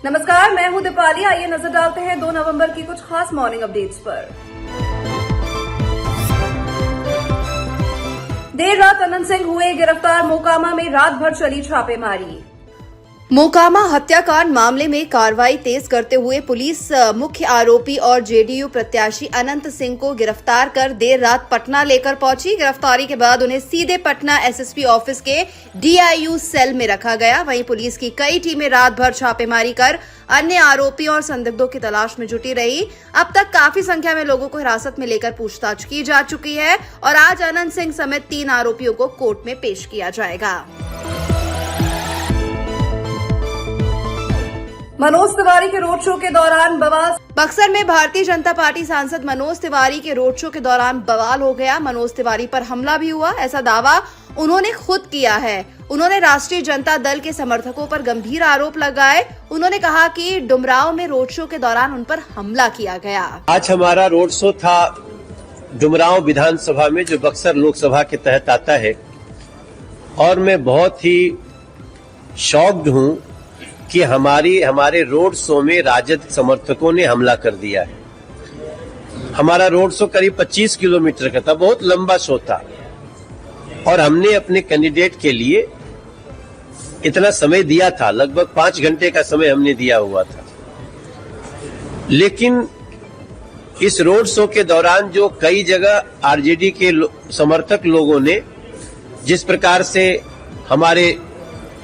नमस्कार, मैं हूं दीपाली। आइए नजर डालते हैं 2 नवंबर की कुछ खास मॉर्निंग अपडेट्स पर। देर रात अनंत सिंह हुए गिरफ्तार। मोकामा में रात भर चली छापेमारी। मोकामा हत्याकांड मामले में कार्रवाई तेज करते हुए पुलिस मुख्य आरोपी और जेडीयू प्रत्याशी अनंत सिंह को गिरफ्तार कर देर रात पटना लेकर पहुंची। गिरफ्तारी के बाद उन्हें सीधे पटना एसएसपी ऑफिस के डीआईयू सेल में रखा गया। वहीं पुलिस की कई टीमें रात भर छापेमारी कर अन्य आरोपियों और संदिग्धों की तलाश में जुटी रही। अब तक काफी संख्या में लोगों को हिरासत में लेकर पूछताछ की जा चुकी है और आज अनंत सिंह समेत 3 आरोपियों को कोर्ट में पेश किया जाएगा। मनोज तिवारी के रोड शो के दौरान बवाल। बक्सर में भारतीय जनता पार्टी सांसद मनोज तिवारी के रोड शो के दौरान बवाल हो गया। मनोज तिवारी पर हमला भी हुआ, ऐसा दावा उन्होंने खुद किया है। उन्होंने राष्ट्रीय जनता दल के समर्थकों पर गंभीर आरोप लगाए। उन्होंने कहा कि डुमरांव में रोड शो के दौरान उन पर हमला किया गया। आज हमारा रोड शो था डुमरांव विधानसभा में, जो बक्सर लोकसभा के तहत आता है, और मैं बहुत ही शॉक्ड हूं कि हमारे रोड शो में राजद समर्थकों ने हमला कर दिया है। हमारा रोड शो करीब 25 किलोमीटर का था, बहुत लंबा शो था, और हमने अपने कैंडिडेट के लिए इतना समय दिया था, लगभग 5 घंटे का समय हमने दिया हुआ था। लेकिन इस रोड शो के दौरान जो कई जगह आरजेडी के समर्थक लोगों ने जिस प्रकार से हमारे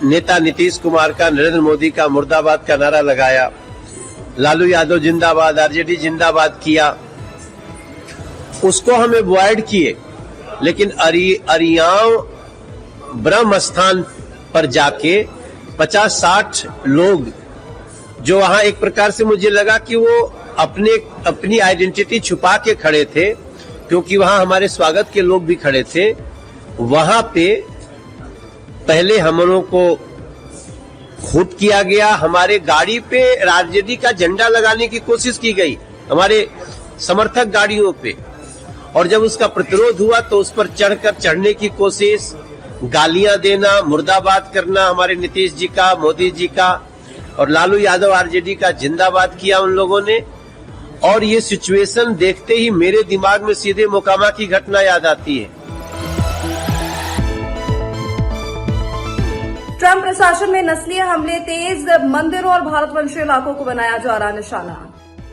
नेता नीतीश कुमार का, नरेंद्र मोदी का मुर्दाबाद का नारा लगाया, लालू यादव जिंदाबाद, आरजेडी जिंदाबाद किया, उसको हम अवॉइड किए। लेकिन अरियाव ब्रह्म स्थान पर जाके 50-60 लोग जो वहां, एक प्रकार से मुझे लगा कि वो अपनी आइडेंटिटी छुपा के खड़े थे, क्योंकि वहां हमारे स्वागत के लोग भी खड़े थे। वहां पे पहले हम लोगों को खूब किया गया, हमारे गाड़ी पे आरजेडी का झंडा लगाने की कोशिश की गई, हमारे समर्थक गाड़ियों पे, और जब उसका प्रतिरोध हुआ तो उस पर चढ़ने की कोशिश, गालियां देना, मुर्दाबाद करना हमारे नीतीश जी का, मोदी जी का, और लालू यादव आरजेडी का जिंदाबाद किया उन लोगों ने। और ये सिचुएशन देखते ही मेरे दिमाग में सीधे मोकामा की घटना याद आती है। ट्रंप प्रशासन में नस्लीय हमले तेज। मंदिरों और भारतवंशी इलाकों को बनाया जा रहा निशाना।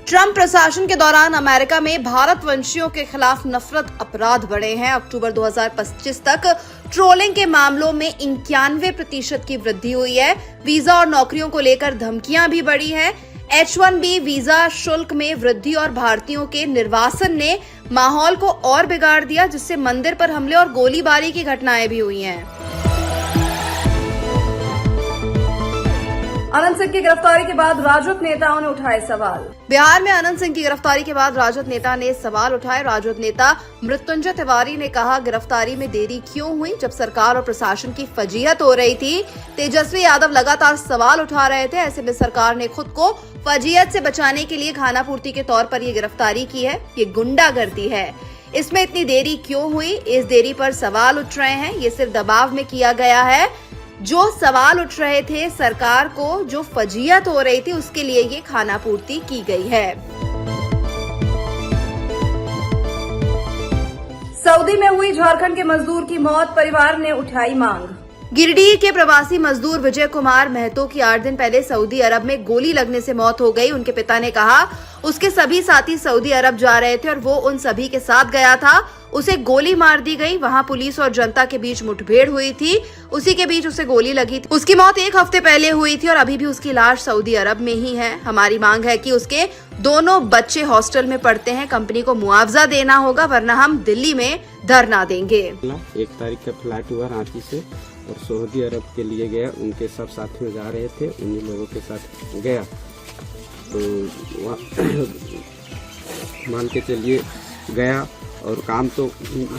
ट्रंप प्रशासन के दौरान अमेरिका में भारतवंशियों के खिलाफ नफरत अपराध बढ़े हैं। अक्टूबर 2025 तक ट्रोलिंग के मामलों में 91% की वृद्धि हुई है। वीजा और नौकरियों को लेकर धमकियां भी बढ़ी है। H-1B वीजा शुल्क में वृद्धि और भारतीयों के निर्वासन ने माहौल को और बिगाड़ दिया, जिससे मंदिर पर हमले और गोलीबारी की घटनाएं भी हुई हैं। अनंत सिंह की गिरफ्तारी के बाद राजद नेताओं ने उठाए सवाल। बिहार में अनंत सिंह की गिरफ्तारी के बाद राजद नेता ने सवाल उठाए। राजद नेता मृत्युंजय तिवारी ने कहा, गिरफ्तारी में देरी क्यों हुई जब सरकार और प्रशासन की फजीहत हो रही थी। तेजस्वी यादव लगातार सवाल उठा रहे थे। ऐसे में सरकार ने खुद को फजीहत से बचाने के लिए खानापूर्ति के तौर पर ये गिरफ्तारी की है। ये गुंडागर्दी है। इसमें इतनी देरी क्यों हुई, इस देरी पर सवाल उठ रहे हैं। ये सिर्फ दबाव में किया गया है। जो सवाल उठ रहे थे, सरकार को जो फजीहत हो रही थी, उसके लिए ये खानापूर्ति की गई है। सऊदी में हुई झारखंड के मजदूर की मौत, परिवार ने उठाई मांग। गिरिडीह के प्रवासी मजदूर विजय कुमार महतो की 8 दिन पहले सऊदी अरब में गोली लगने से मौत हो गई। उनके पिता ने कहा उसके सभी साथी सऊदी अरब जा रहे थे और वो उन सभी के साथ गया था। उसे गोली मार दी गई। वहां पुलिस और जनता के बीच मुठभेड़ हुई थी, उसी के बीच उसे गोली लगी थी। उसकी मौत 1 हफ्ते पहले हुई थी और अभी भी उसकी लाश सऊदी अरब में ही है। हमारी मांग है कि उसके दोनों बच्चे हॉस्टल में पढ़ते हैं, कंपनी को मुआवजा देना होगा, वरना हम दिल्ली में धरना देंगे। 1 तारीख का फ्लाइट हुआ रांची से और सऊदी अरब के लिए गया। उनके सब साथी में जा रहे थे, उन्हीं लोगों के साथ गया। तो मान के चलिए गया, और काम तो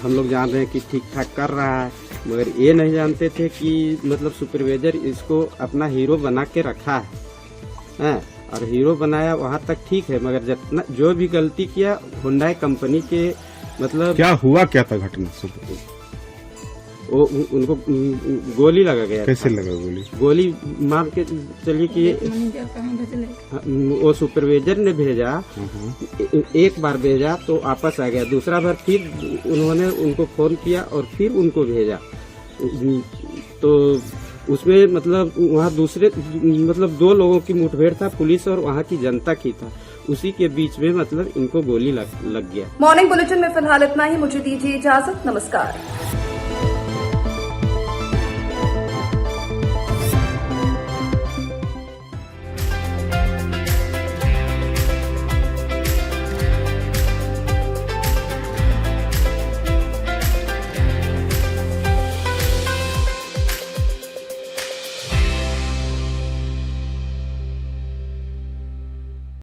हम लोग जान रहे हैं कि ठीक ठाक कर रहा है, मगर ये नहीं जानते थे कि मतलब सुपरवाइजर इसको अपना हीरो बना के रखा है, और हीरो बनाया वहाँ तक ठीक है, मगर जितना जो भी गलती किया हुंडई कंपनी के मतलब क्या हुआ, क्या था घटना? वो उनको गोली लगा गया। कैसे लगा गोली? गोली मान के चलिए कि वो सुपरवाइजर ने भेजा, एक बार भेजा तो वापस आ गया, दूसरा बार फिर उन्होंने उनको फोन किया और फिर उनको भेजा। तो उसमें मतलब वहाँ दूसरे मतलब 2 लोगों की मुठभेड़ था, पुलिस और वहाँ की जनता की था, उसी के बीच में मतलब इनको गोली लग गया। मॉर्निंग बुलेटिन में फिलहाल इतना ही। मुझे दीजिए इजाजत। नमस्कार।